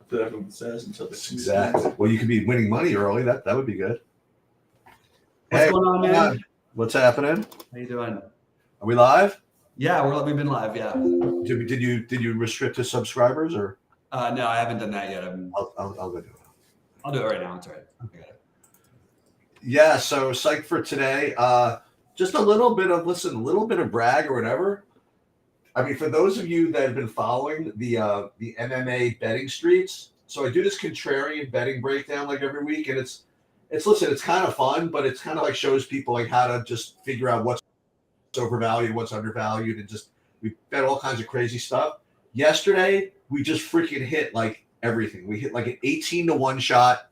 that everyone says until they Exactly. Well, you could be winning money early. That would be good. What's going on, man? What's happening? How you doing? Are we live? Yeah, we've been live. Yeah. Did you restrict to subscribers or? No, I haven't done that yet. I'll go do it. I'll do it right now. It's all right. I got it. Yeah. So psyched for today. Just a little bit of brag or whatever. I mean, for those of you that have been following the MMA betting streets, so I do this contrarian betting breakdown like every week, and it's kind of fun, but it's kind of like shows people like how to just figure out what's overvalued, what's undervalued, and just we bet all kinds of crazy stuff. Yesterday, we just freaking hit like everything. We hit like an 18-1 shot,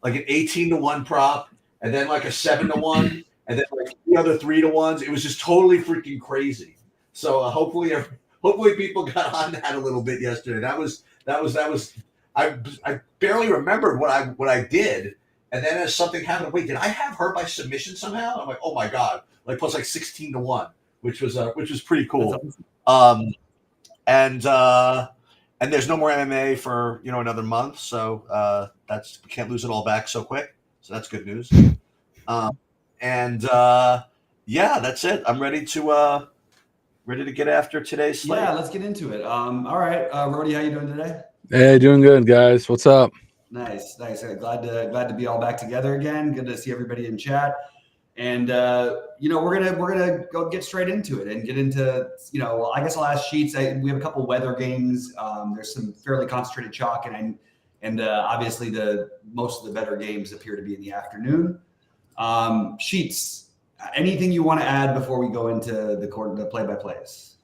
like an 18-1 prop, and then like a 7-1, and then like the other 3-1s. It was just totally freaking crazy. So hopefully people got on that a little bit yesterday. That was I barely remembered what I did, and then as something happened, wait, did I have her by submission somehow? I'm like, oh my god, like plus like 16-1, which was pretty cool. And there's no more MMA for another month, so that's we can't lose it all back so quick. So that's good news. Yeah, that's it. I'm ready to get after today's slate. Yeah, let's get into it. All right, Rody, how you doing today? Hey, doing good, guys. What's up? Nice. Glad to be all back together again. Good to see everybody in chat. And we're gonna go get straight into it and get into I guess I'll ask Sheets. We have a couple weather games. There's some fairly concentrated chalk, and obviously most of the better games appear to be in the afternoon. Sheets. Anything you want to add before we go into the play-by-plays?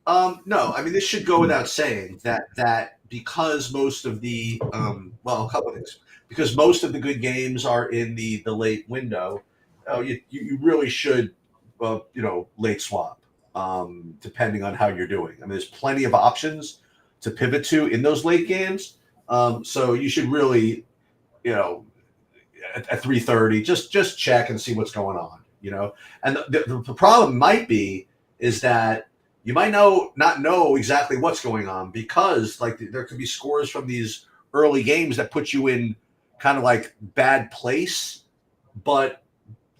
No, I mean this should go without saying that because most of the a couple of things, because most of the good games are in the late window, you really should late swap depending on how you're doing. I mean there's plenty of options to pivot to in those late games, so you should really at 3:30 just check and see what's going on. And the problem might be is that you might not know exactly what's going on because like there could be scores from these early games that put you in kind of like bad place, but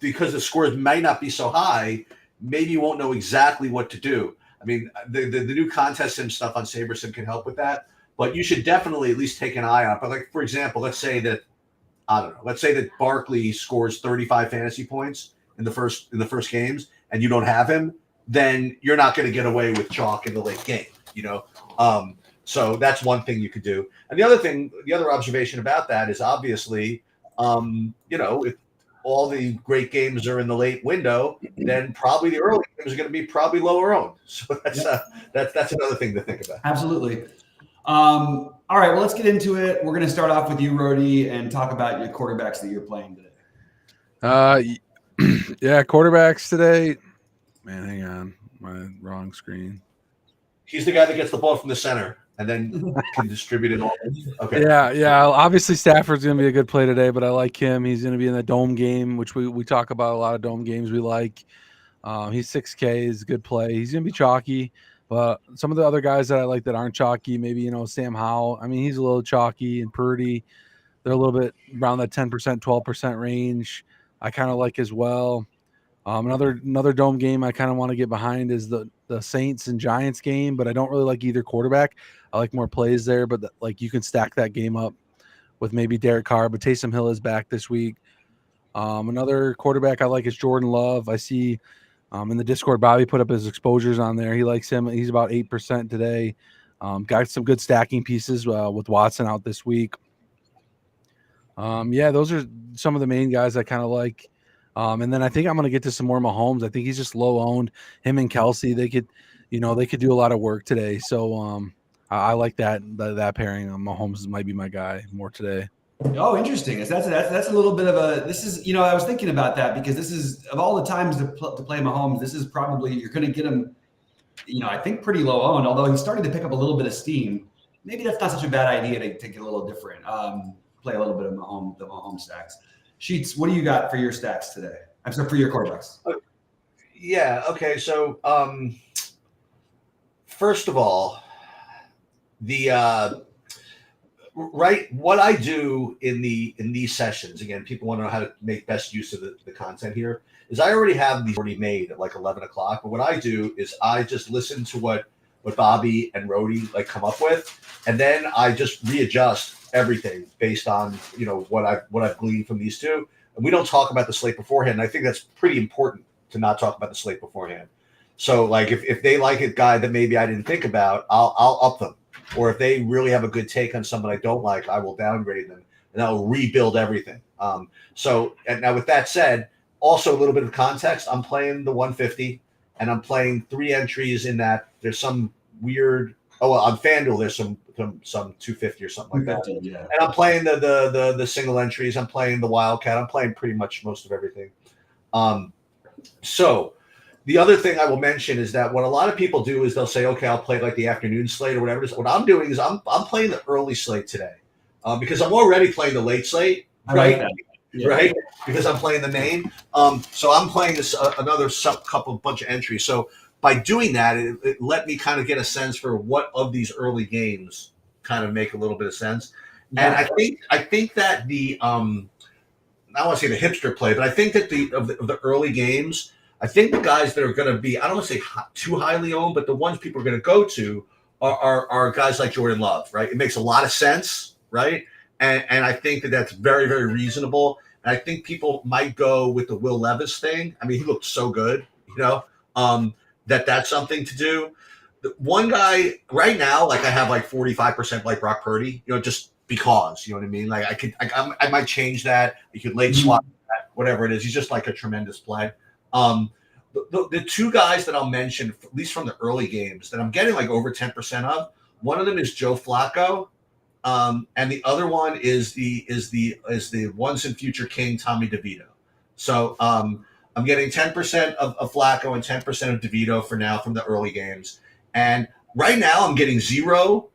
because the scores might not be so high, maybe you won't know exactly what to do. I mean, the new contest sim stuff on SaberSim can help with that, but you should definitely at least take an eye on it. But like for example, let's say that Barkley scores 35 fantasy points in the first games and you don't have him, then you're not going to get away with chalk in the late game, so that's one thing you could do. And the other observation about that is obviously, if all the great games are in the late window, then probably the early games are going to be probably lower owned. So that's another thing to think about. Absolutely. All right, well, let's get into it. We're going to start off with you, Rody, and talk about your quarterbacks that you're playing today. Yeah, quarterbacks today. Man, hang on. My wrong screen. He's the guy that gets the ball from the center and then can distribute it all. Okay. Yeah. Obviously, Stafford's going to be a good play today, but I like him. He's going to be in the dome game, which we talk about a lot of dome games we like. He's 6K, is a good play. He's going to be chalky, but some of the other guys that I like that aren't chalky, maybe, Sam Howell. I mean, he's a little chalky, and Purdy, they're a little bit around that 10%, 12% range. I kind of like as well. Another dome game I kind of want to get behind is the Saints and Giants game, but I don't really like either quarterback. I like more plays there, but you can stack that game up with maybe Derek Carr, but Taysom Hill is back this week. Another quarterback I like is Jordan Love. I see in the Discord, Bobby put up his exposures on there. He likes him. He's about 8% today. Got some good stacking pieces with Watson out this week. Those are some of the main guys I kind of like. And then I think I'm going to get to some more Mahomes. I think he's just low owned. Him and Kelsey, they could do a lot of work today. So I like that pairing. Mahomes might be my guy more today. Oh, interesting. That's a little bit of a. This is I was thinking about that because this is of all the times to play Mahomes. This is probably you're going to get him. I think pretty low owned. Although he's starting to pick up a little bit of steam. Maybe that's not such a bad idea to get a little different. Play a little bit of the Mahomes stacks. Sheets, what do you got for your stacks today? I'm sorry, for your quarterbacks. Yeah. Okay. So, first of all, the right. What I do in these sessions, again, people want to know how to make best use of the content here, is I already have these already made at like 11 o'clock. But what I do is I just listen to what Bobby and Rody like come up with, and then I just readjust everything based on what I've gleaned from these two. And we don't talk about the slate beforehand. And I think that's pretty important to not talk about the slate beforehand. So like if they like a guy that maybe I didn't think about, I'll up them. Or if they really have a good take on someone I don't like, I will downgrade them and I'll rebuild everything. So and now with that said, also a little bit of context, I'm playing the 150 and I'm playing 3 entries in that. There's some weird, on FanDuel, there's some 250 or something like that. Yeah. And I'm playing the single entries. I'm playing the Wildcat. I'm playing pretty much most of everything. So the other thing I will mention is that what a lot of people do is they'll say, okay, I'll play like the afternoon slate or whatever it is. What I'm doing is I'm playing the early slate today because I'm already playing the late slate, right? I like that. Yeah. Right? Because I'm playing the main. So I'm playing this another bunch of entries. So by doing that, it let me kind of get a sense for what of these early games kind of make a little bit of sense. Yeah. And I think that the I don't want to say the hipster play, but I think that of the early games, I think the guys that are going to be, I don't want to say too highly owned, but the ones people are going to go to are guys like Jordan Love, right? It makes a lot of sense, right? And I think that that's very, very reasonable. And I think people might go with the Will Levis thing. I mean, he looked so good, that's something to do. The one guy right now, like I have like 45% like Brock Purdy, just because, you know what I mean? Like I might change that. You could late swap that, whatever it is. He's just like a tremendous play. The 2 guys that I'll mention, at least from the early games, that I'm getting like over 10% of. One of them is Joe Flacco, and the other one is the once and future king Tommy DeVito. So I'm getting 10% of Flacco and 10% of DeVito for now from the early games. And right now I'm getting 0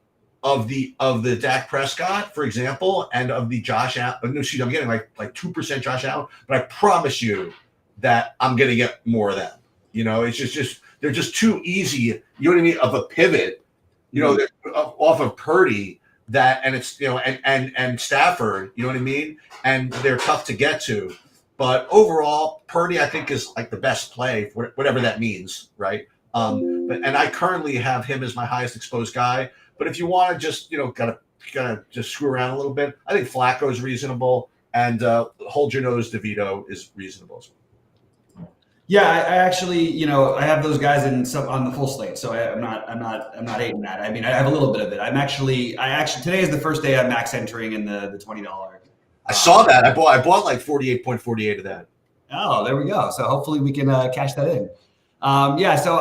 of the Dak Prescott, for example, and of the Josh Allen. No, I'm getting like 2% Josh Allen, but I promise you that I'm going to get more of them. It's just they're just too easy. You know what I mean? Of a pivot, off of Purdy and it's and Stafford. You know what I mean? And they're tough to get to. But overall, Purdy I think is like the best play, whatever that means, right? And I currently have him as my highest exposed guy. But if you want to just gotta just screw around a little bit, I think Flacco is reasonable, and hold your nose DeVito is reasonable as well. Yeah, I actually, I have those guys on the full slate, so I'm not hating that. I mean, I have a little bit of it. I actually today is the first day I'm max entering in the $20. I saw that. I bought like 48.48 of that. Oh, there we go. So hopefully we can cash that in. So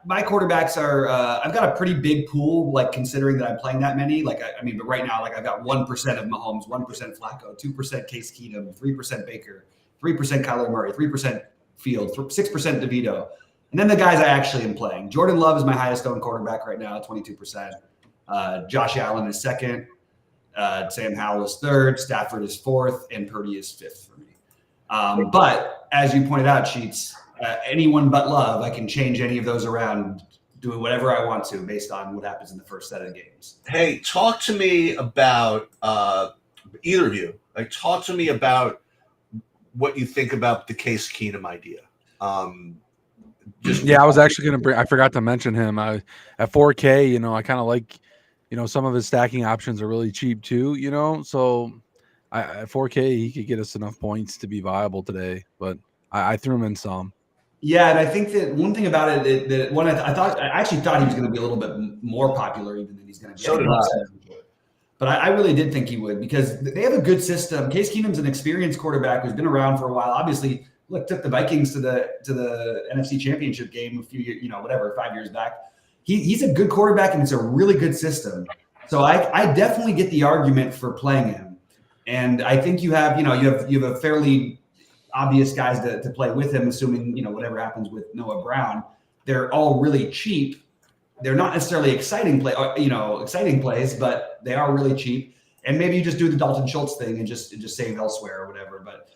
my quarterbacks are I've got a pretty big pool, like considering that I'm playing that many. Like but right now, like I've got 1% of Mahomes, 1% Flacco, 2% Case Keenum, 3% Baker, 3% Kyler Murray, 3% Fields, 6% DeVito, and then the guys I actually am playing. Jordan Love is my highest owned quarterback right now, 22%. Josh Allen is second. Sam Howell is third. Stafford is fourth, and Purdy is fifth for me. But as you pointed out, Sheets, anyone but Love, I can change any of those around, doing whatever I want to based on what happens in the first set of games. Hey, talk to me about either of you. Like, talk to me about what you think about the Case Keenum idea. I was actually going to I forgot to mention him. At 4K, I kind of like, some of his stacking options are really cheap too, so at 4K, he could get us enough points to be viable today, but I threw him in some. Yeah, and I think that one thing about it that when I actually thought he was going to be a little bit more popular even than he's going to be. So did I. But I really did think he would, because they have a good system. Case Keenum's an experienced quarterback who's been around for a while. Obviously, took the Vikings to the NFC Championship game a few years, 5 years back. He's a good quarterback, and it's a really good system. So I definitely get the argument for playing him. And I think you have a fairly obvious guys to play with him, assuming, whatever happens with Noah Brown. They're all really cheap. They're not necessarily exciting plays, but they are really cheap. And maybe you just do the Dalton Schultz thing and just save elsewhere or whatever. But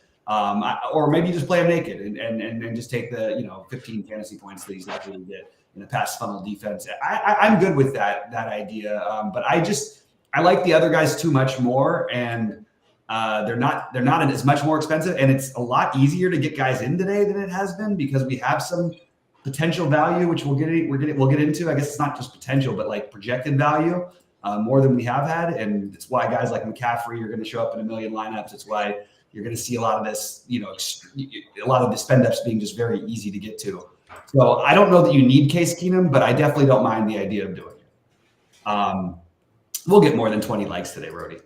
or maybe you just play him naked and just take the 15 fantasy points that he's likely to get in a pass funnel defense. I'm good with that idea. But I like the other guys too much more, and they're not as much more expensive, and it's a lot easier to get guys in today than it has been because we have some potential value, which we'll get into. I guess it's not just potential, but like projected value more than we have had, and it's why guys like McCaffrey are going to show up in a million lineups. It's why you're going to see a lot of this, a lot of the spend ups being just very easy to get to. So I don't know that you need Case Keenum, but I definitely don't mind the idea of doing it. We'll get more than 20 likes today, Rody.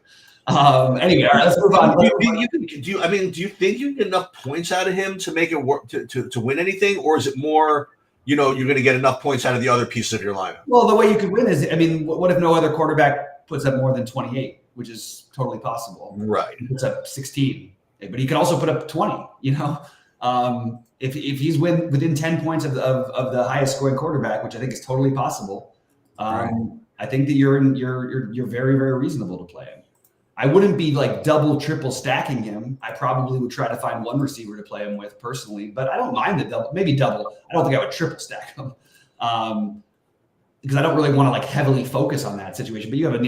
Anyway, all right, let's move on. Do you think you get enough points out of him to make it work to win anything, or is it more, you're going to get enough points out of the other pieces of your lineup? Well, the way you could win is, what if no other quarterback puts up more than 28, which is totally possible. Right. He puts up 16, but he could also put up 20. If he's within 10 points of the highest scoring quarterback, which I think is totally possible. Right. I think that you're very, very reasonable to play him. I wouldn't be like double, triple stacking him. I probably would try to find one receiver to play him with personally, but I don't mind the double, maybe double. I don't think I would triple stack him because I don't really want to like heavily focus on that situation. But you have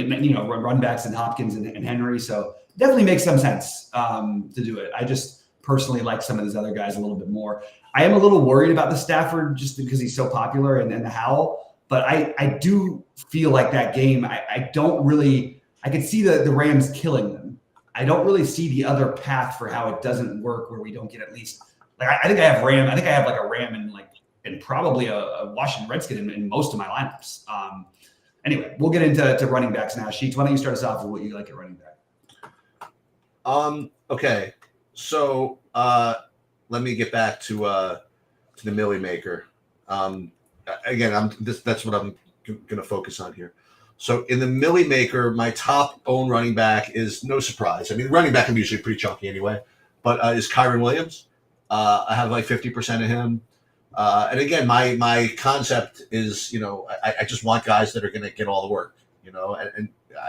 run backs and Hopkins and Henry, so it definitely makes some sense to do it. I just personally like some of these other guys a little bit more. I am a little worried about the Stafford just because he's so popular and the Howell, but I do feel like that game. I don't really. I could see the Rams killing them. I don't really see the other path for how it doesn't work where we don't get at least like I think I have Ram. I think I have like a Ram and probably a Washington Redskin in most of my lineups. Anyway, we'll get into running backs now. Sheets, why don't you start us off with what you like at running back? Okay, so let me get back to the Millie Maker. Again, that's what I'm going to focus on here. So in the Millie Maker, my top owned running back is no surprise. I mean, running back I'm usually pretty chunky anyway, but is Kyron Williams. I have like 50% of him. And again, my concept is, I just want guys that are going to get all the work, and I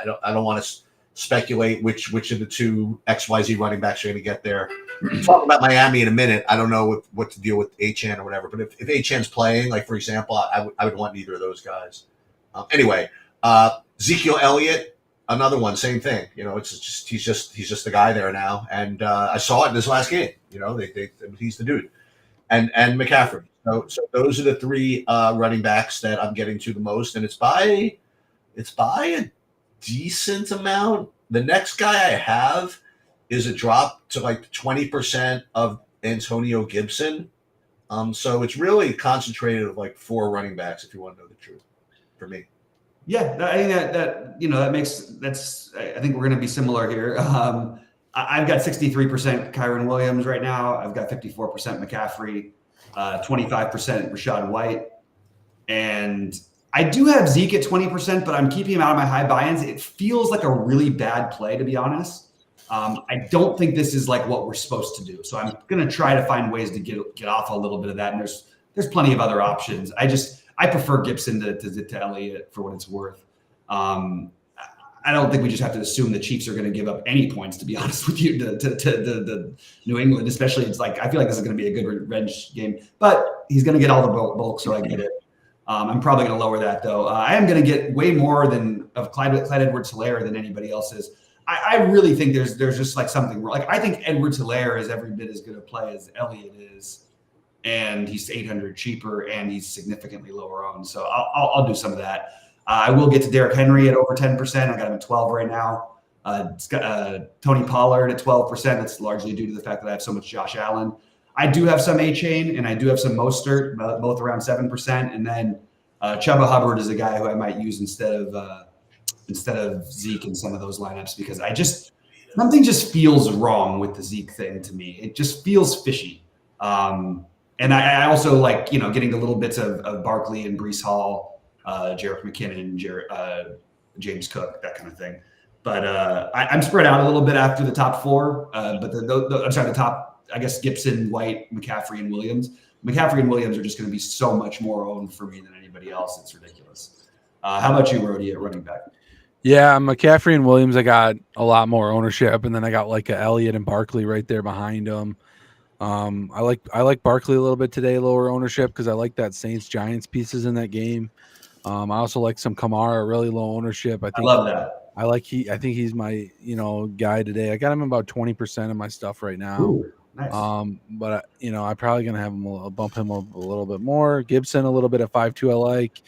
don't want to speculate which of the two XYZ running backs are going to get there. We'll talk about Miami in a minute. I don't know what to deal with Achane or whatever, but if Achane's playing, like for example, I would want neither of those guys. Anyway. Ezekiel Elliott, another one, same thing. It's just he's just the guy there now, and I saw it in his last game. He's the dude, and McCaffrey. So those are the three running backs that I'm getting to the most, and it's by a decent amount. The next guy I have is a drop to like 20% of Antonio Gibson. So it's really concentrated of like 4 running backs, if you want to know the truth, for me. Yeah, I think I think we're going to be similar here. I've got 63% Kyron Williams right now. I've got 54% McCaffrey, 25% Rachaad White. And I do have Zeke at 20%, but I'm keeping him out of my high buy-ins. It feels like a really bad play, to be honest. I don't think this is like what we're supposed to do. So I'm going to try to find ways to get off a little bit of that. And there's plenty of other options. I prefer Gibson to Elliott for what it's worth. I don't think we just have to assume the Chiefs are going to give up any points, to be honest with you, to New England, especially. It's like, I feel like this is going to be a good revenge game, but he's going to get all the bulk, so I get it. I'm probably going to lower that, though. I am going to get way more of Clyde Edwards-Helaire than anybody else is. I really think there's just like something wrong. Like, I think Edwards-Helaire is every bit as good a play as Elliott is. And he's $800 cheaper, and he's significantly lower owned. So I'll do some of that. I will get to Derrick Henry at over 10%. I got him at 12 right now. Tony Pollard at 12%. That's largely due to the fact that I have so much Josh Allen. I do have some Achane, and I do have some Mostert, both around 7%. And then Chuba Hubbard is a guy who I might use instead of Zeke in some of those lineups, because something just feels wrong with the Zeke thing to me. It just feels fishy. And I also like, getting the little bits of Barkley and Breece Hall, Jerick McKinnon, James Cook, that kind of thing. But I'm spread out a little bit after the top 4. But the top, I guess, Gibson, White, McCaffrey, and Williams. McCaffrey and Williams are just going to be so much more owned for me than anybody else. It's ridiculous. How about you, Rody, at running back? Yeah, McCaffrey and Williams, I got a lot more ownership, and then I got like a Elliott and Barkley right there behind them. I like Barkley a little bit today, lower ownership, because I like that Saints-Giants pieces in that game. I also like some Kamara, really low ownership. I love that. I think he's my guy today. I got him about 20% of my stuff right now. Ooh, nice. But I'm probably gonna have him bump him up a little bit more. Gibson a little bit at 5.2. I like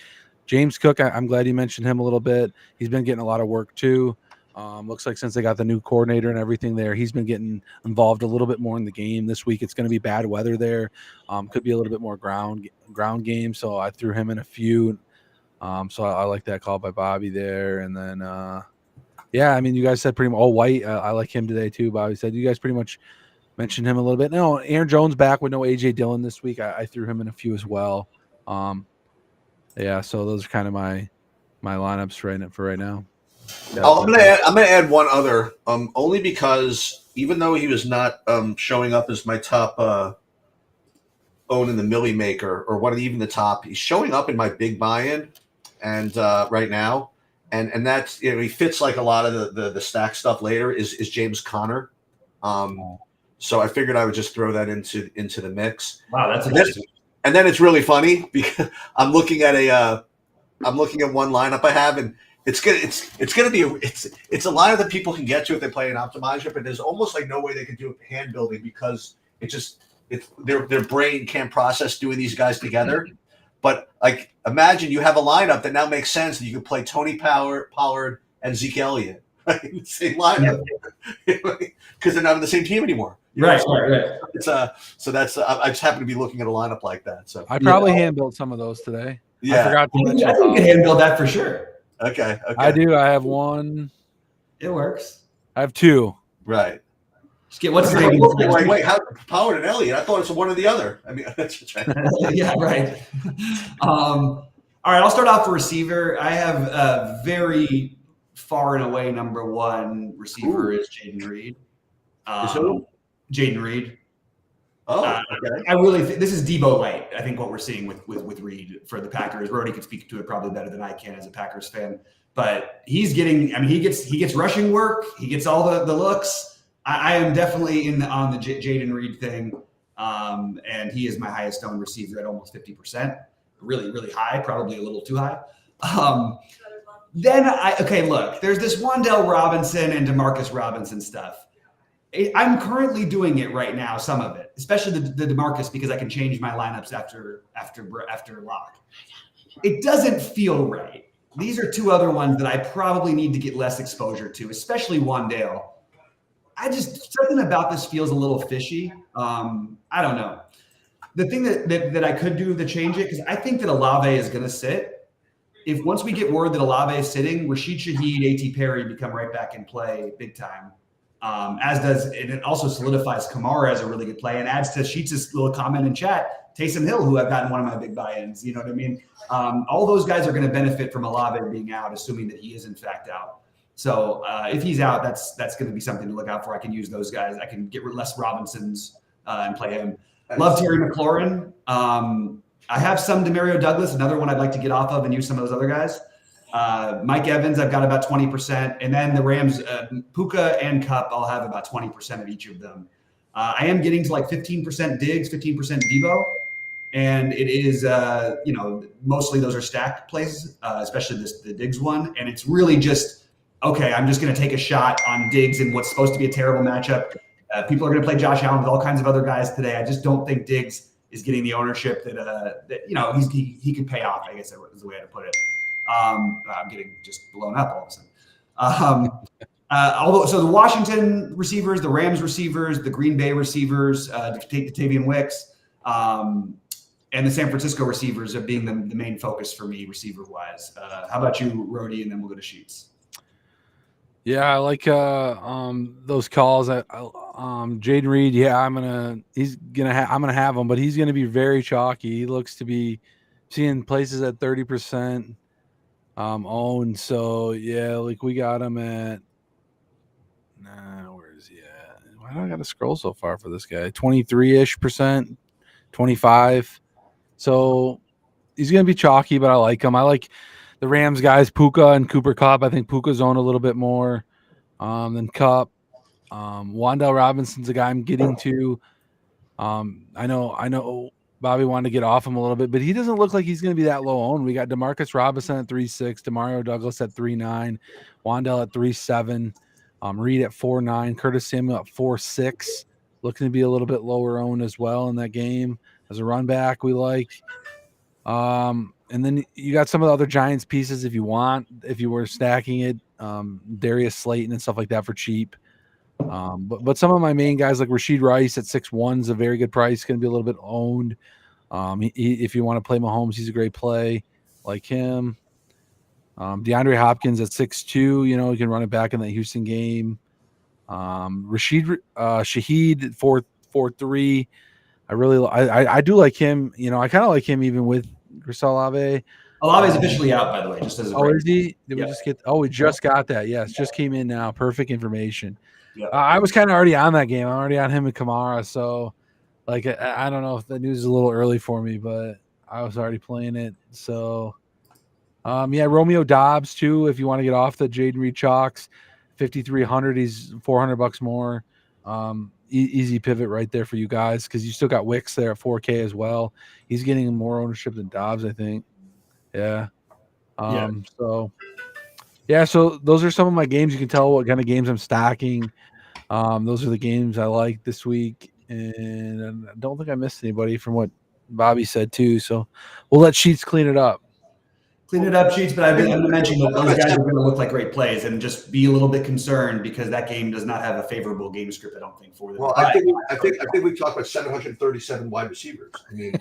James Cook. I'm glad you mentioned him a little bit. He's been getting a lot of work too. Looks like since they got the new coordinator and everything there, he's been getting involved a little bit more in the game this week. It's going to be bad weather there. Could be a little bit more ground game. So I threw him in a few. So I like that call by Bobby there. And then, yeah, I mean, you guys said pretty much. Oh, White, I like him today too. Bobby said you guys pretty much mentioned him a little bit. No, Aaron Jones back with no AJ Dillon this week. I threw him in a few as well. Yeah, so those are kind of my lineups for right now. Yeah, I'm gonna add one other, only because even though he was not showing up as my top own in the Millie Maker or even the top, he's showing up in my big buy-in, and right now, and that's he fits like a lot of the stack stuff later is James Conner. So I figured I would just throw that into the mix. Wow, that's interesting. And then it's really funny because I'm looking at one lineup I have, and it's gonna be it's a lineup that people can get to if they play an optimizer, but there's almost like no way they can do hand building because their brain can't process doing these guys together. But like imagine you have a lineup that now makes sense, and you can play Tony Pollard and Zeke Elliott, right? Same lineup because they're not on the same team anymore. Right. It's so that's I just happen to be looking at a lineup like that. So I probably hand built some of those today. Yeah, I forgot to mention. I think you can hand build that for sure. Okay. I do. I have one. It works. I have two. Right. Just get what's his name? Wait, how Pollard and Elliott? I thought it's one or the other. I mean, that's right. Yeah, right. All right, I'll start off for receiver. I have a very far and away number one receiver is Jaden Reed. Jaden Reed. Oh, okay. I really think this is Debo White. I think what we're seeing with Reed for the Packers. Brody could speak to it probably better than I can as a Packers fan. But he's getting. I mean, he gets rushing work. He gets all the looks. I am definitely on the Jaden Reed thing, and he is my highest owned receiver at almost 50%. Really, really high. Probably a little too high. Look. There's this Wan'Dale Robinson and Demarcus Robinson stuff. I'm currently doing it right now, some of it, especially the DeMarcus, because I can change my lineups after lock. It doesn't feel right. These are two other ones that I probably need to get less exposure to, especially Wan'Dale. Something about this feels a little fishy. I don't know. The thing that I could do to change it, because I think that Olave is going to sit. If once we get word that Olave is sitting, Rashid Shaheed, A.T. Perry become right back in play big time. As does, and it also solidifies Kamara as a really good play and adds to Sheets' little comment in chat, Taysom Hill, who I've gotten one of my big buy-ins. You know what I mean? All those guys are going to benefit from Olave being out, assuming that he is in fact out. So if he's out, that's going to be something to look out for. I can use those guys. I can get less Robinsons and play him. Love Terry McLaurin. I have some Demario Douglas, another one I'd like to get off of and use some of those other guys. Mike Evans, I've got about 20%. And then the Rams, Puka and Kupp, I'll have about 20% of each of them. I am getting to like 15% Diggs, 15% Debo. And it is, mostly those are stacked plays, especially the Diggs one. And it's really just, okay, I'm just going to take a shot on Diggs in what's supposed to be a terrible matchup. People are going to play Josh Allen with all kinds of other guys today. I just don't think Diggs is getting the ownership that he can pay off, I guess is the way to put it. I'm getting just blown up all of a sudden. So the Washington receivers, the Rams receivers, the Green Bay receivers, Davian Wicks, and the San Francisco receivers are being the main focus for me receiver-wise. How about you, Rody, and then we'll go to Sheets. Yeah, I like those calls. Jaden Reed, yeah, I'm gonna have him, but he's gonna be very chalky. He looks to be seeing places at 30% owned. So yeah, like we got him at where is he at? Why do I gotta scroll so far for this guy? 23-ish%, 25. So he's gonna be chalky, but I like him. I like the Rams guys, Puka and Cooper Kupp. I think Puka's owned a little bit more than Kupp. Wan'Dale Robinson's a guy I'm getting to. I know Bobby wanted to get off him a little bit, but he doesn't look like he's going to be that low owned. We got Demarcus Robinson at 3.6, Demario Douglas at 3.9, Wandell at 3.7, Reed at 4.9, Curtis Samuel at 4.6, looking to be a little bit lower owned as well in that game as a run back we like. And then you got some of the other Giants pieces if you want, if you were stacking it, Darius Slayton and stuff like that for cheap. But some of my main guys like Rashid Rice at 6.1 is a very good price, going to be a little bit owned. If you want to play Mahomes, he's a great play, like him. DeAndre Hopkins at 6.2, you can run it back in that Houston game. Shaheed 4.3. I do like him. I kind of like him even with Grisel Olave. Olave is officially out, by the way, just as a break. Is he? Did we Yep. just get? Oh, we just got that. Yes, just came in now. Perfect information. Yep. I was kind of already on that game. I'm already on him and Kamara, so I don't know if the news is a little early for me, but I was already playing it. So, Romeo Dobbs too. If you want to get off the Jaden Reed chalks, 5,300. He's $400 more. Easy pivot right there for you guys because you still got Wicks there at 4K as well. He's getting more ownership than Dobbs, I think. Yeah. So those are some of my games. You can tell what kind of games I'm stacking. Those are the games I like this week, and I don't think I missed anybody from what Bobby said too. So we'll let Sheets clean it up. Clean it up, Sheets, but I'm going to mention that those guys are going to look like great plays and just be a little bit concerned because that game does not have a favorable game script, I don't think, for them. Well, I think we talked about 737 wide receivers. I mean,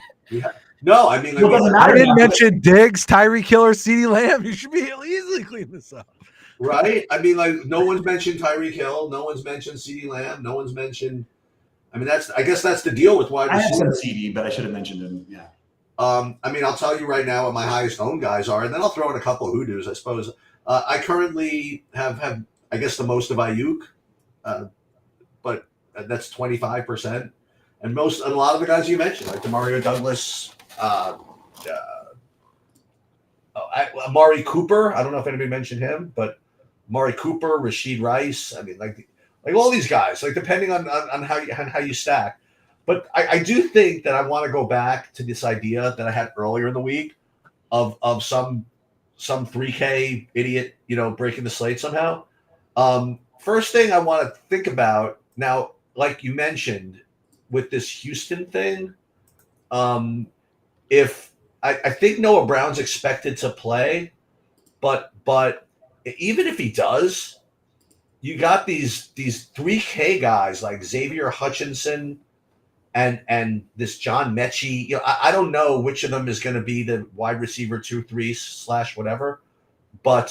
I didn't mention Diggs, Tyreek Hill, or CeeDee Lamb. You should be able to easily clean this up. Right? I mean, no one's mentioned Tyreek Hill. No one's mentioned CeeDee Lamb. No one's mentioned – I guess that's the deal with wide receivers. I have some CD, but I should have mentioned him, yeah. I'll tell you right now what my highest owned guys are, and then I'll throw in a couple of hoodoos, I suppose. I currently have I guess, the most of Ayuk, but that's 25%. And a lot of the guys you mentioned, like Demario Douglas, Amari Cooper. I don't know if anybody mentioned him, but Amari Cooper, Rashid Rice. I mean, like all these guys, depending on how you stack. But I do think that I want to go back to this idea that I had earlier in the week of some 3K idiot, breaking the slate somehow. First thing I want to think about now, like you mentioned with this Houston thing, if I think Noah Brown's expected to play, but even if he does, you got these 3K guys like Xavier Hutchinson and this John Mechie. I don't know which of them is going to be the wide receiver 2-3 / whatever, but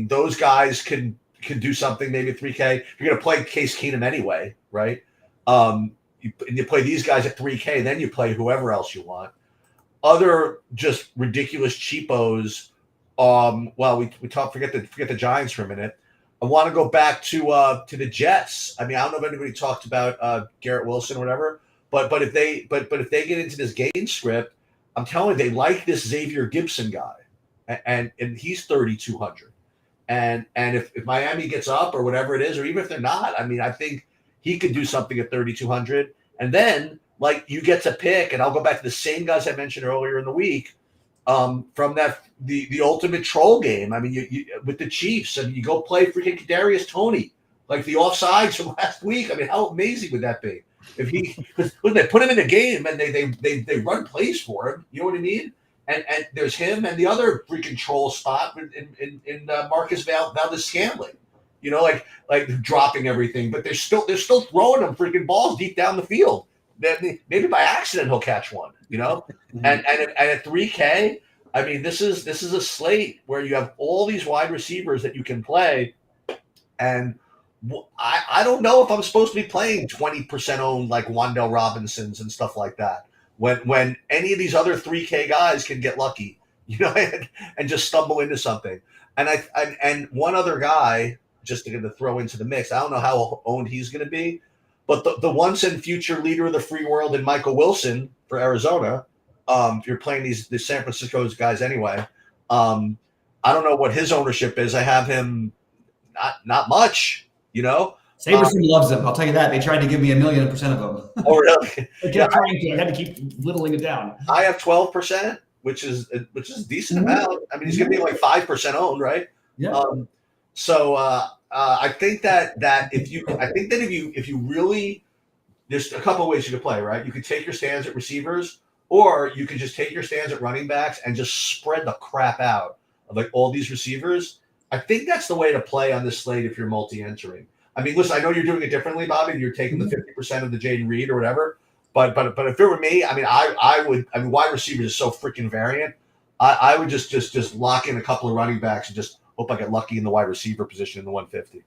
those guys can do something maybe 3K. You're going to play Case Keenum anyway, right? You play these guys at 3K, then you play whoever else you want. Other just ridiculous cheapos. Forget the Giants for a minute. I want to go back to the Jets. I don't know if anybody talked about Garrett Wilson or whatever, but if they get into this game script, I'm telling you, they like this Xavier Gibson guy, and he's 3,200. And if Miami gets up or whatever it is, or even if they're not, I think he could do something at 3,200. And then you get to pick, and I'll go back to the same guys I mentioned earlier in the week. From the ultimate troll game. You with the Chiefs, you go play freaking Kadarius Toney, like the offsides from last week. How amazing would that be? If they put him in the game and they run plays for him, you know what I mean? And there's him and the other freaking troll spot in Marcus Valdez-Scantling, like dropping everything, but they're still throwing them freaking balls deep down the field. Maybe by accident he'll catch one, and at 3K, this is a slate where you have all these wide receivers that you can play, and I don't know if I'm supposed to be playing 20% owned like Wan'Dale Robinsons and stuff like that when any of these other 3K guys can get lucky, and just stumble into something. And one other guy just to throw into the mix. I don't know how owned he's going to be. But the once and future leader of the free world in Michael Wilson for Arizona, if you're playing the San Francisco guys anyway, I don't know what his ownership is. I have him not much, Saberson loves him. I'll tell you that. They tried to give me 1,000,000% of them. Oh, really? They kept trying to. I had to keep whittling it down. I have 12%, which is a decent amount. I mean, he's going to be like 5% owned, right? Yeah. I think that if you really, there's a couple of ways you could play, right? You could take your stands at receivers, or you could just take your stands at running backs and just spread the crap out of like all these receivers. I think that's the way to play on this slate if you're multi-entering. I mean, listen, I know you're doing it differently, Bobby. You're taking the 50% of the Jaden Reed or whatever. But if it were me, I mean, I would. I mean, wide receivers is so freaking variant. I would just lock in a couple of running backs and just hope I get lucky in the wide receiver position in the 150.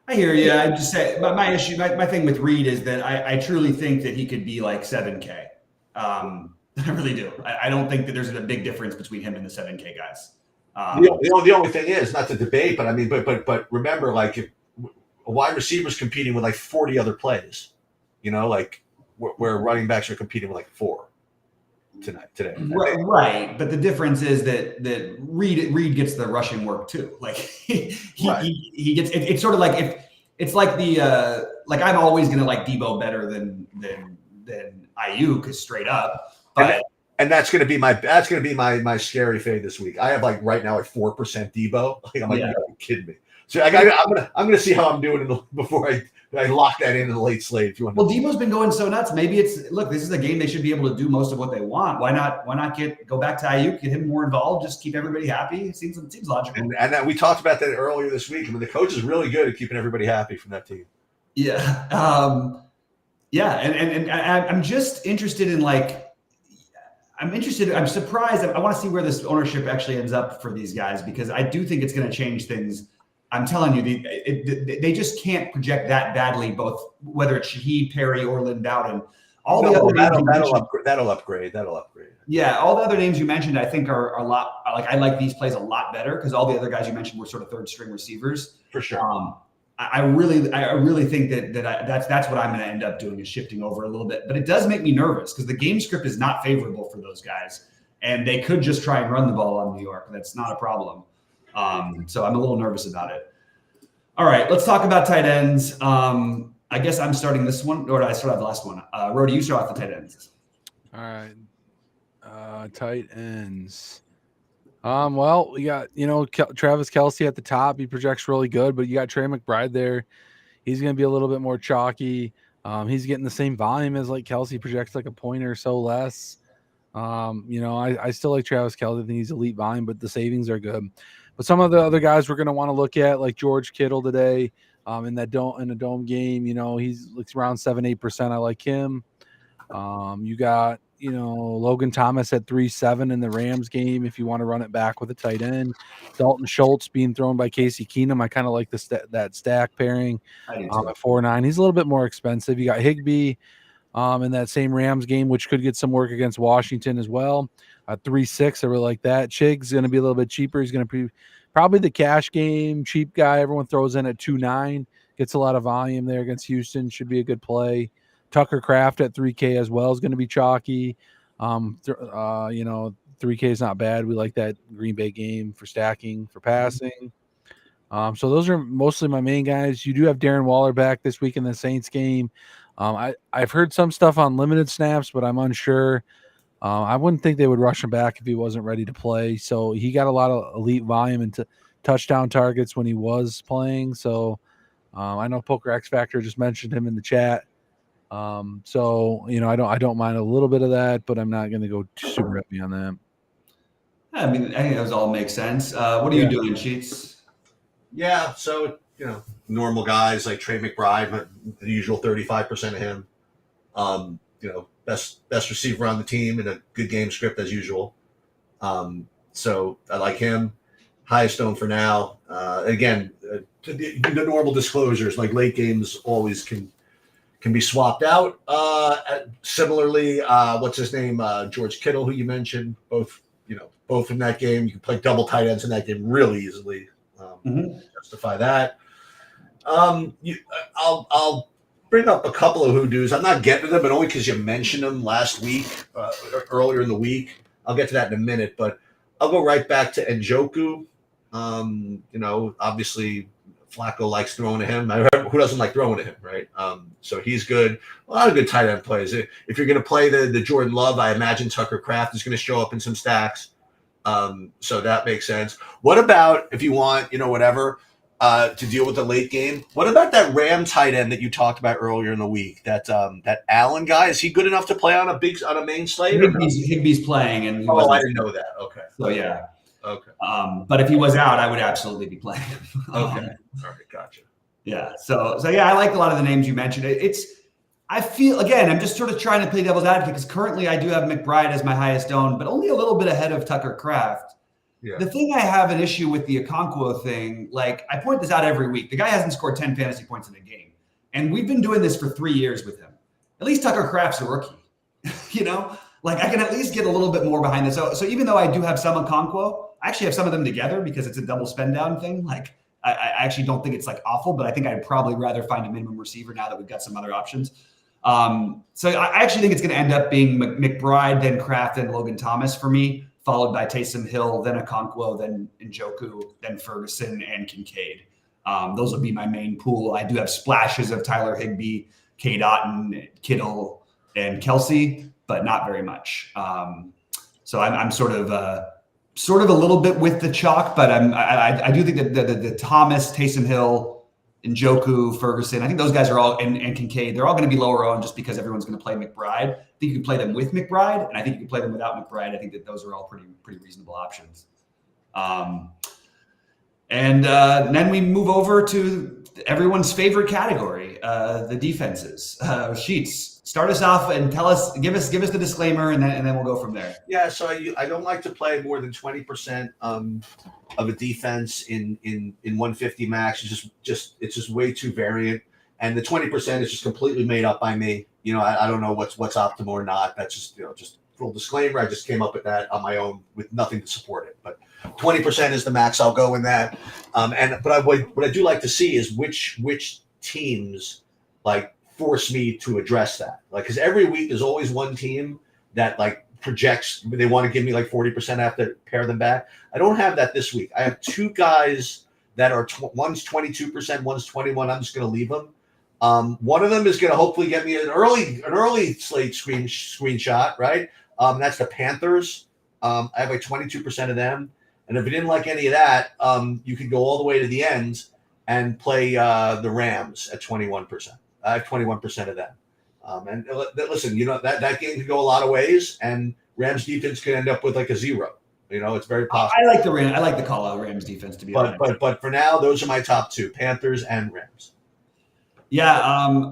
I hear you. I just say my issue, my thing with Reed is that I truly think that he could be like 7K. I really do. I don't think that there's a big difference between him and the 7K guys. The only thing is, not to debate, but I mean, but remember, like if a wide receiver is competing with like 40 other plays, like where running backs are competing with like 4 today. Right. But the difference is that Reed gets the rushing work too. Like he gets it's sort of like if it's like the like I'm always gonna like Debo better than Ayuk straight up. But and that's gonna be my scary fade this week. I have like right now like 4% Debo. Like I'm like, you're kidding me. So I'm gonna see how I'm doing before I lock that in the late slate. If you want. Well, Debo's been going so nuts. Maybe this is a game they should be able to do most of what they want. Why not go back to Ayuk, get him more involved, just keep everybody happy? It seems logical. And we talked about that earlier this week. I mean, the coach is really good at keeping everybody happy from that team. Yeah. And I'm just interested in I'm surprised. I want to see where this ownership actually ends up for these guys, because I do think it's going to change things. I'm telling you, they just can't project that badly, both whether it's Shaheed, Perry, or Lynn Bowden. That'll upgrade. Yeah, all the other names you mentioned, I think are a lot. I like these plays a lot better because all the other guys you mentioned were sort of third string receivers. For sure. I really think that's what I'm going to end up doing, is shifting over a little bit. But it does make me nervous because the game script is not favorable for those guys, and they could just try and run the ball on New York. That's not a problem. So I'm a little nervous about it. All right, let's talk about tight ends. I guess I'm starting this one, or did I start out the last one? Rody, you start off the tight ends. All right, tight ends. Well, we got Travis Kelce at the top. He projects really good, but you got Trey McBride there. He's going to be a little bit more chalky. He's getting the same volume as like Kelce, projects like a point or so less. I still like Travis Kelce. I think he's elite volume, but the savings are good. But some of the other guys we're going to want to look at, like George Kittle today, in the dome game, he's looks around 7-8%. I like him. You got Logan Thomas at 3.7 in the Rams game if you want to run it back with a tight end. Dalton Schultz being thrown by Casey Keenum. I kind of like that stack pairing at 4.9. He's a little bit more expensive. You got Higbee in that same Rams game, which could get some work against Washington as well. 3.6, I really like that. Chig's going to be a little bit cheaper. He's going to be probably the cash game, cheap guy. Everyone throws in at 2.9. Gets a lot of volume there against Houston. Should be a good play. Tucker Kraft at 3K as well is going to be chalky. 3K is not bad. We like that Green Bay game for stacking, for passing. So those are mostly my main guys. You do have Darren Waller back this week in the Saints game. I've heard some stuff on limited snaps, but I'm unsure. I wouldn't think they would rush him back if he wasn't ready to play. So he got a lot of elite volume and touchdown targets when he was playing. So I know Poker X Factor just mentioned him in the chat. I don't mind a little bit of that, but I'm not going to go super heavy on that. I mean, I think those all make sense. What are you doing, Sheets? Yeah, so normal guys like Trey McBride, but the usual 35% of him. Best receiver on the team and a good game script as usual. So I like him. Highest owned for now. Again, the normal disclosures, like late games always can be swapped out. Similarly, what's his name? George Kittle, who you mentioned, both in that game. You can play double tight ends in that game really easily. Justify that. I'll bring up a couple of hoodoos. I'm not getting to them, but only because you mentioned them last week, earlier in the week. I'll get to that in a minute, but I'll go right back to Njoku. Obviously Flacco likes throwing to him. Who doesn't like throwing to him, right? So he's good. A lot of good tight end plays. If you're going to play the Jordan Love, I imagine Tucker Kraft is going to show up in some stacks. So that makes sense. What about if you want, whatever, to deal with the late game? What about that Ram tight end that you talked about earlier in the week? That Allen guy, is he good enough to play on a main slate? Higbee's playing, and I didn't know that. Okay. So yeah. Okay. But if he was out, I would absolutely be playing him. Okay. All right. Gotcha. Yeah. So yeah, I like a lot of the names you mentioned. I feel, again, I'm just sort of trying to play devil's advocate because currently I do have McBride as my highest owned, but only a little bit ahead of Tucker Kraft. Yeah. The thing I have an issue with the Okonkwo thing, like I point this out every week. The guy hasn't scored 10 fantasy points in a game. And we've been doing this for 3 years with him. At least Tucker Kraft's a rookie. Like I can at least get a little bit more behind this. So even though I do have some Okonkwo, I actually have some of them together because it's a double spend down thing. Like I actually don't think it's like awful, but I think I'd probably rather find a minimum receiver now that we've got some other options. So I actually think it's going to end up being McBride, then Kraft, then Logan Thomas for me, followed by Taysom Hill, then Okonkwo, then Njoku, then Ferguson and Kincaid. Those will be my main pool. I do have splashes of Tyler Higbee, Cade Otton, Kittle, and Kelsey, but not very much. So I'm sort of a little bit with the chalk, but I do think that the Thomas, Taysom Hill, Njoku, Ferguson, I think those guys are all, and Kincaid, they're all going to be lower owned just because everyone's going to play McBride. I think you can play them with McBride, and I think you can play them without McBride. I think that those are all pretty reasonable options. And then we move over to everyone's favorite category, the defenses. Sheets, start us off and give us the disclaimer, and then we'll go from there. Yeah, so I don't like to play more than 20% of a defense in 150 max. It's just way too variant, and the 20% is just completely made up by me. I don't know what's optimal or not. That's just full disclaimer. I just came up with that on my own with nothing to support it. But 20% is the max. I'll go in that. But what I do like to see is which teams like force me to address that. Like, because every week there's always one team that like projects they want to give me like 40%. I have to pare them back. I don't have that this week. I have two guys that are one's 22%, one's 21. I'm just going to leave them. One of them is going to hopefully get me an early slate screenshot, right? That's the Panthers. I have like 22% of them. And if you didn't like any of that, you could go all the way to the end and play the Rams at 21%. I have 21% of them. And listen, that game could go a lot of ways, and Rams defense could end up with like a 0. It's very possible. I like the Rams. I like the call out Rams defense, to be honest. But for now, those are my top two: Panthers and Rams. Yeah,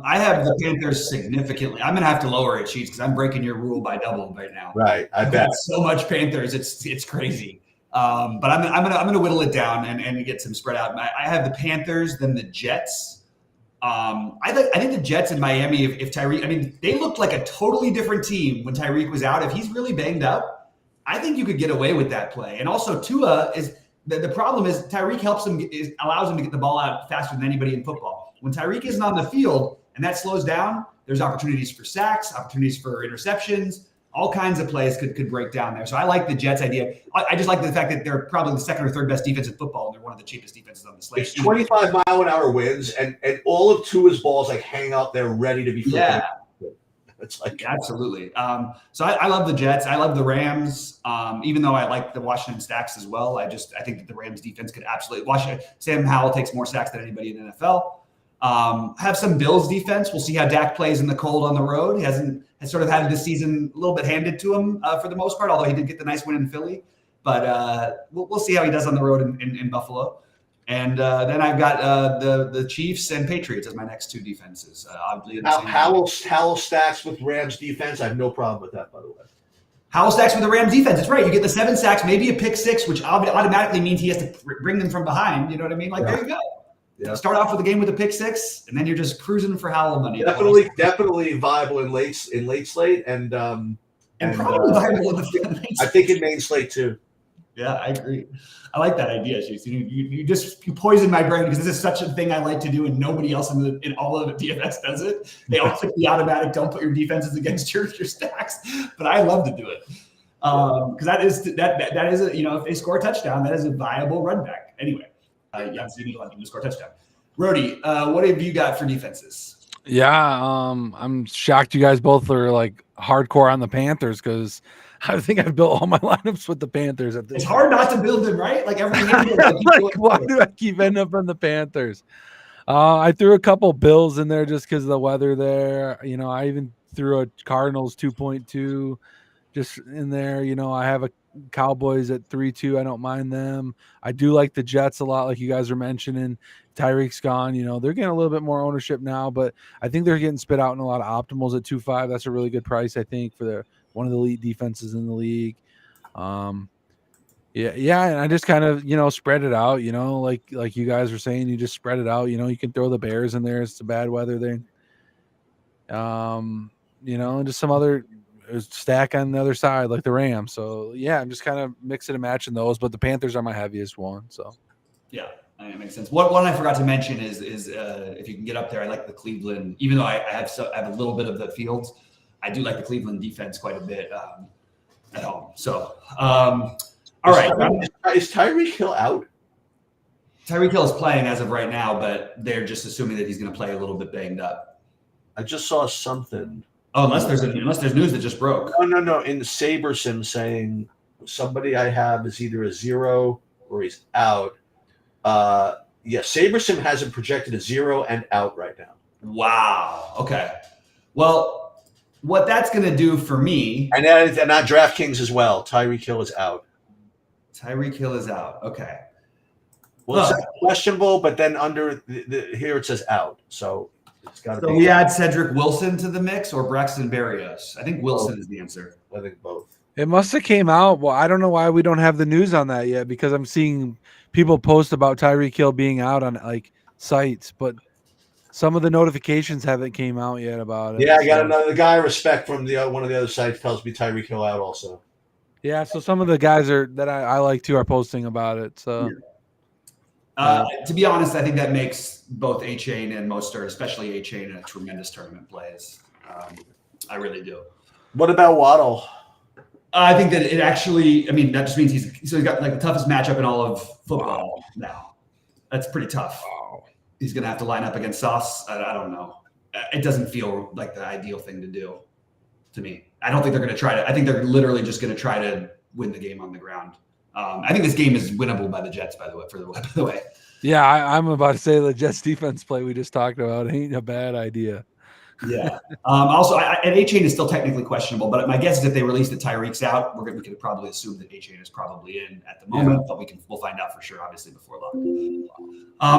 I have the Panthers significantly. I'm gonna have to lower it, Sheets, because I'm breaking your rule by double right now. Right, I bet. So much Panthers, it's crazy. But I'm gonna whittle it down and get some spread out. I have the Panthers, then the Jets. I think the Jets in Miami, if Tyreek, they looked like a totally different team when Tyreek was out. If he's really banged up, I think you could get away with that play. And also Tua is the problem is Tyreek allows him to get the ball out faster than anybody in football. When Tyreek isn't on the field and that slows down, there's opportunities for sacks, opportunities for interceptions. All kinds of plays could break down there. So I like the Jets idea. I just like the fact that they're probably the second or third best defense in football, and they're one of the cheapest defenses on the slate. It's 25-mile-an-hour winds, and all of Tua's balls like hang out there ready to be flipped. Yeah. It's like absolutely. So I love the Jets. I love the Rams. Even though I like the Washington stacks as well, I think that the Rams defense could absolutely. Sam Howell takes more sacks than anybody in the NFL. Have some Bills defense. We'll see how Dak plays in the cold on the road. He has sort of had this season a little bit handed to him for the most part, although he did get the nice win in Philly. But we'll see how he does on the road in Buffalo. And then I've got the Chiefs and Patriots as my next two defenses. Howell stacks with Rams defense. I have no problem with that, by the way. Howell stacks with the Rams defense. That's right. You get the 7 sacks, maybe a pick 6, which automatically means he has to bring them from behind. You know what I mean? There you go. Yeah. Start off with the game with a pick 6, and then you're just cruising for Howell money. Definitely viable in late slate, and probably viable in the main slate. I think in main slate too. Yeah, I agree. I like that idea, Chase. You poison my brain because this is such a thing I like to do, and nobody else in all of the DFS does it. They all pick the automatic. Don't put your defenses against your stacks, but I love to do it because that is if they score a touchdown, that is a viable run back. Anyway. You need to let them score a touchdown. Rody, what have you got for defenses? Yeah, I'm shocked you guys both are like hardcore on the Panthers because I think I've built all my lineups with the Panthers at this. It's hard not to build them, right? Like every game. Like, why do I keep ending up on the Panthers? I threw a couple Bills in there just because of the weather there. You know, I even threw a Cardinals 2.2 just in there. You know, I have a Cowboys at 3-2. I don't mind them. I do like the Jets a lot, like you guys were mentioning. Tyreek's gone. You know, they're getting a little bit more ownership now, but I think they're getting spit out in a lot of optimals at 2.5. That's a really good price, I think, for one of the elite defenses in the league. Yeah, and I just kind of, you know, spread it out, you know, like you guys were saying, you just spread it out, you know, you can throw the Bears in there, it's a bad weather thing. You know, and just some other stack on the other side, like the Rams. So yeah, I'm just kind of mixing and matching those, but the Panthers are my heaviest one. So yeah, that makes sense. One I forgot to mention is if you can get up there, I like the Cleveland, even though I have a little bit of the Fields, I do like the Cleveland defense quite a bit at home. So all right. Is Tyreek Hill out? Tyreek Hill is playing as of right now, but they're just assuming that he's going to play a little bit banged up. I just saw something. Oh, unless there's news that just broke. No. In the SaberSim saying somebody I have is either a 0 or he's out. Yeah, SaberSim has him projected a 0 and out right now. Wow. Okay. Well, what that's going to do for me, and not DraftKings as well. Tyreek Hill is out. Tyreek Hill is out. Okay. Well, it's questionable, but then under the here it says out. So it's got to be. So we add Cedric Wilson to the mix or Braxton Berrios. I think Wilson is the answer. I think both. it must have came out. Well, I don't know why we don't have the news on that yet, because I'm seeing people post about Tyreek Hill being out on like sites, but some of the notifications haven't came out yet about it. Yeah, I got another guy I respect from the one of the other sites tells me Tyreek Hill out also. Yeah, so some of the guys that I like too are posting about it. So, to be honest, I think that makes both A-Chain and Mostert, especially A-Chain, a tremendous tournament plays. I really do. What about Waddle? I think that it actually, I mean, that just means he's got like the toughest matchup in all of football now. That's pretty tough. wow. He's going to have to line up against Sauce. I don't know. It doesn't feel like the ideal thing to do to me. I don't think they're going to try to. I think they're literally just going to try to win the game on the ground. I think this game is winnable by the Jets, by the way. Yeah, I'm about to say the Jets defense play we just talked about ain't a bad idea. Yeah. Also, and A-Chain is still technically questionable, but my guess is if they release that Tyreek's out, we could probably assume that A-Chain is probably in at the moment, but we'll find out for sure, obviously, before long.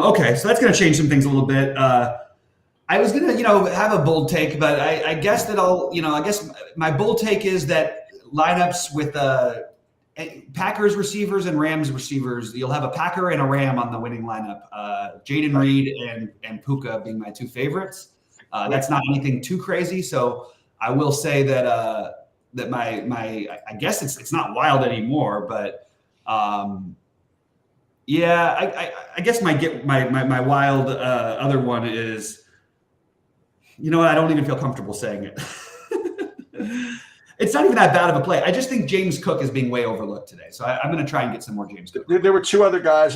Okay, so that's going to change some things a little bit. I was going to, have a bold take, but I guess that I guess my bold take is that lineups with Packers receivers and Rams receivers, you'll have a Packer and a Ram on the winning lineup. Jaden Reed and Puka being my two favorites. That's not anything too crazy. So I will say that that my I guess it's not wild anymore, but yeah, I guess my wild other one is, you know what? I don't even feel comfortable saying it. It's not even that bad of a play. I just think James Cook is being way overlooked today. So I'm going to try and get some more James Cook. There were two other guys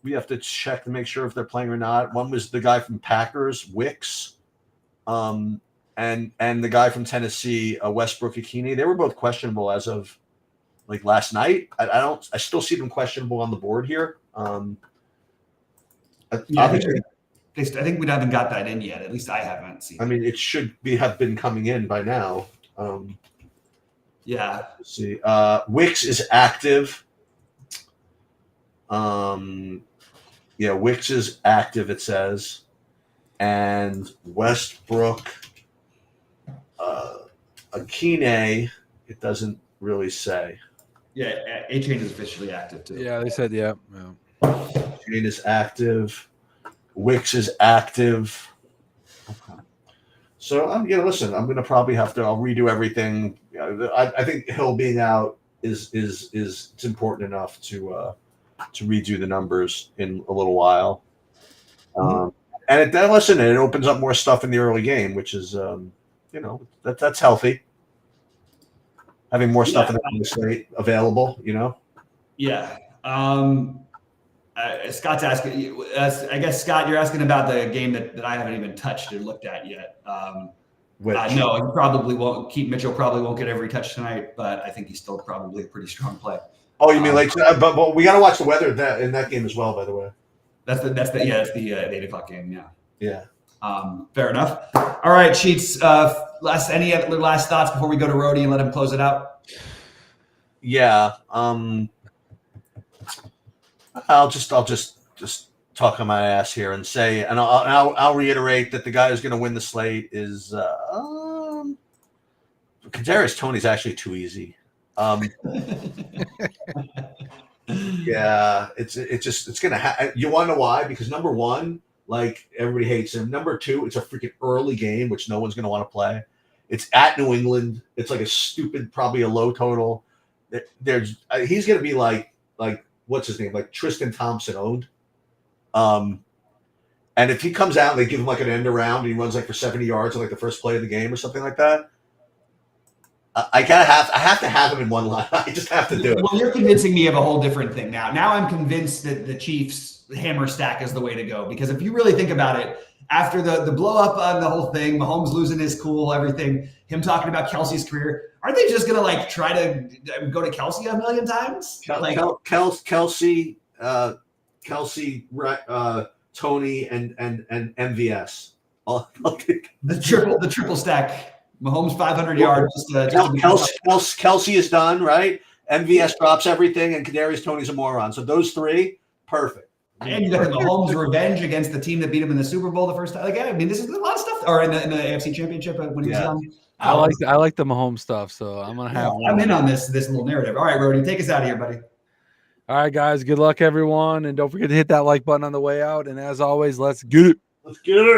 we have to check to make sure if they're playing or not. One was the guy from Packers, Wicks, and the guy from Tennessee, Westbrook Akini. They were both questionable as of like last night. I still see them questionable on the board here. I think we haven't got that in yet. At least I haven't seen. I mean, it should have been coming in by now. Yeah. Let's see. Wicks is active. Wicks is active, it says. And Westbrook, Akine, it doesn't really say. Yeah, A-Chain is officially active too. Yeah, they said yeah. Chain is active. Wicks is active. Okay. So listen, I'm gonna probably I'll redo everything. I think Hill being out is it's important enough to redo the numbers in a little while. And it opens up more stuff in the early game, which is that's healthy. Having more stuff in the slate available, Yeah. Scott's asking. I guess Scott, you're asking about the game that I haven't even touched or looked at yet. Which, no, he probably won't. Keith Mitchell probably won't get every touch tonight, but I think he's still probably a pretty strong play. oh, you mean but we got to watch the weather in that game as well. By the way, That's the 8 o'clock game. Yeah. yeah. Fair enough. All right, Sheets. Any other last thoughts before we go to Rhodey and let him close it out? Yeah. I'll just talk on my ass here and say, and I'll reiterate that the guy who's going to win the slate is Kadarius Toney's actually too easy. Yeah, it's gonna. You want to know why? Because number one, like everybody hates him. Number two, it's a freaking early game, which no one's gonna want to play. It's at New England. It's like a stupid, probably a low total. He's gonna be like what's his name, like Tristan Thompson owned. And if he comes out and they give him like an end around and he runs like for 70 yards on like the first play of the game or something like that, I have to have him in one line. I just have to do it. Well, you're convincing me of a whole different thing now. Now I'm convinced that the Chiefs hammer stack is the way to go, because if you really think about it, after the blow up on the whole thing, Mahomes losing his cool, everything, him talking about Kelsey's career, aren't they just gonna like try to go to Kelsey a million times? Kelsey, Tony, and MVS. The triple stack. Mahomes 500 yards. Kelsey is done, right? MVS drops everything, and Kadarius Toney's a moron. So those three, perfect. And you got the Mahomes revenge against the team that beat him in the Super Bowl the first time. Like, I mean, this is a lot of stuff. Or in the AFC Championship when he was young. I like the Mahomes stuff, so I'm gonna have. I'm in on this little narrative. All right, Rhodey, take us out of here, buddy. All right, guys. Good luck, everyone, and don't forget to hit that like button on the way out. And as always, let's get it. Let's get it.